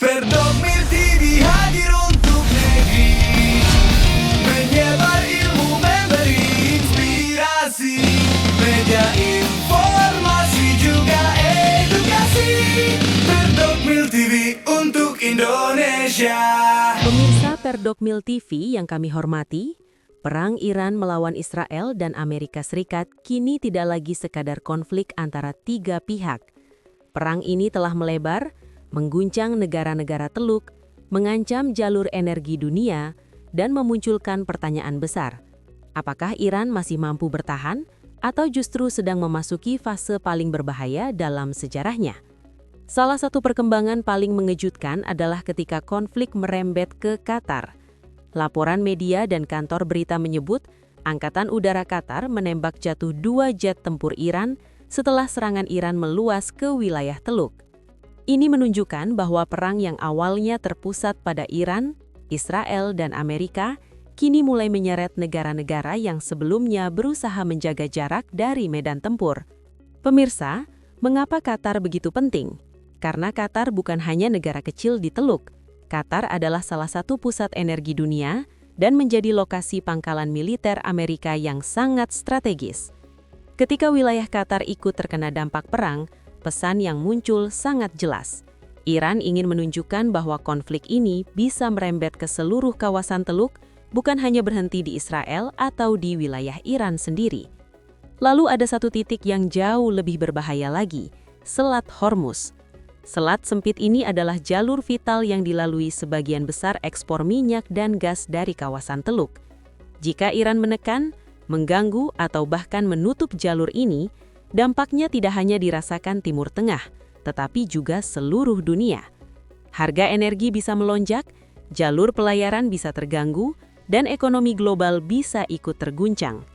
Perdokmil TV hadir untuk negeri, menyebar ilmu, memberi inspirasi, media informasi juga edukasi. Perdokmil TV untuk Indonesia. Pemirsa Perdokmil TV yang kami hormati, perang Iran melawan Israel dan Amerika Serikat kini tidak lagi sekadar konflik antara tiga pihak. Perang ini telah melebar, mengguncang negara-negara Teluk, mengancam jalur energi dunia, dan memunculkan pertanyaan besar. Apakah Iran masih mampu bertahan, atau justru sedang memasuki fase paling berbahaya dalam sejarahnya? Salah satu perkembangan paling mengejutkan adalah ketika konflik merembet ke Qatar. Laporan media dan kantor berita menyebut, Angkatan Udara Qatar menembak jatuh 2 jet tempur Iran setelah serangan Iran meluas ke wilayah Teluk. Ini menunjukkan bahwa perang yang awalnya terpusat pada Iran, Israel, dan Amerika kini mulai menyeret negara-negara yang sebelumnya berusaha menjaga jarak dari medan tempur. Pemirsa, mengapa Qatar begitu penting? Karena Qatar bukan hanya negara kecil di Teluk. Qatar adalah salah satu pusat energi dunia dan menjadi lokasi pangkalan militer Amerika yang sangat strategis. Ketika wilayah Qatar ikut terkena dampak perang, pesan yang muncul sangat jelas. Iran ingin menunjukkan bahwa konflik ini bisa merembet ke seluruh kawasan Teluk, bukan hanya berhenti di Israel atau di wilayah Iran sendiri. Lalu ada satu titik yang jauh lebih berbahaya lagi, Selat Hormuz. Selat sempit ini adalah jalur vital yang dilalui sebagian besar ekspor minyak dan gas dari kawasan Teluk. Jika Iran menekan, mengganggu, atau bahkan menutup jalur ini, dampaknya tidak hanya dirasakan Timur Tengah, tetapi juga seluruh dunia. Harga energi bisa melonjak, jalur pelayaran bisa terganggu, dan ekonomi global bisa ikut terguncang.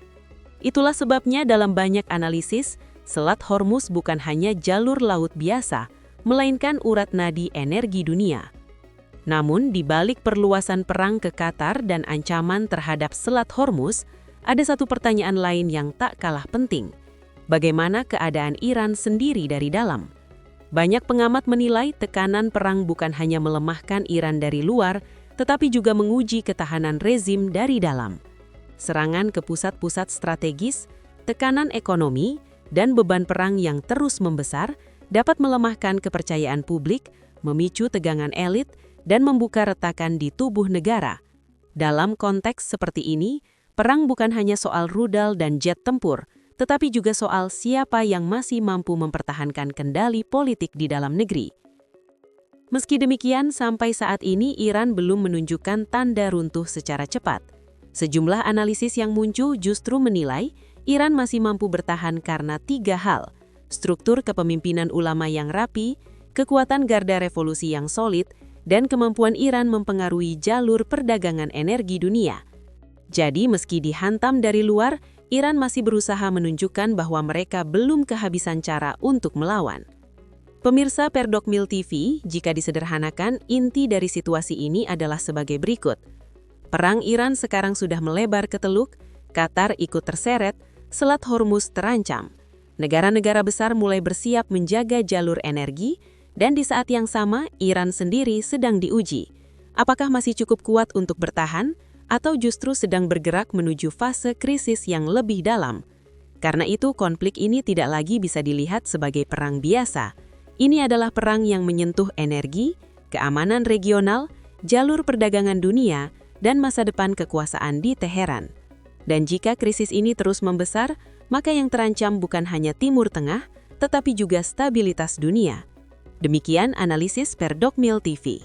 Itulah sebabnya dalam banyak analisis, Selat Hormuz bukan hanya jalur laut biasa, melainkan urat nadi energi dunia. Namun, di balik perluasan perang ke Qatar dan ancaman terhadap Selat Hormuz, ada satu pertanyaan lain yang tak kalah penting. Bagaimana keadaan Iran sendiri dari dalam? Banyak pengamat menilai tekanan perang bukan hanya melemahkan Iran dari luar, tetapi juga menguji ketahanan rezim dari dalam. Serangan ke pusat-pusat strategis, tekanan ekonomi, dan beban perang yang terus membesar dapat melemahkan kepercayaan publik, memicu tegangan elit, dan membuka retakan di tubuh negara. Dalam konteks seperti ini, perang bukan hanya soal rudal dan jet tempur, tetapi juga soal siapa yang masih mampu mempertahankan kendali politik di dalam negeri. Meski demikian, sampai saat ini Iran belum menunjukkan tanda runtuh secara cepat. Sejumlah analisis yang muncul justru menilai Iran masih mampu bertahan karena 3 hal: struktur kepemimpinan ulama yang rapi, kekuatan garda revolusi yang solid, dan kemampuan Iran mempengaruhi jalur perdagangan energi dunia. Jadi meski dihantam dari luar, Iran masih berusaha menunjukkan bahwa mereka belum kehabisan cara untuk melawan. Pemirsa Perdokmil TV, jika disederhanakan, inti dari situasi ini adalah sebagai berikut. Perang Iran sekarang sudah melebar ke Teluk, Qatar ikut terseret, Selat Hormuz terancam. Negara-negara besar mulai bersiap menjaga jalur energi, dan di saat yang sama, Iran sendiri sedang diuji. Apakah masih cukup kuat untuk bertahan, atau justru sedang bergerak menuju fase krisis yang lebih dalam? Karena itu, konflik ini tidak lagi bisa dilihat sebagai perang biasa. Ini adalah perang yang menyentuh energi, keamanan regional, jalur perdagangan dunia, dan masa depan kekuasaan di Teheran. Dan jika krisis ini terus membesar, maka yang terancam bukan hanya Timur Tengah, tetapi juga stabilitas dunia. Demikian analisis Perdokmil TV.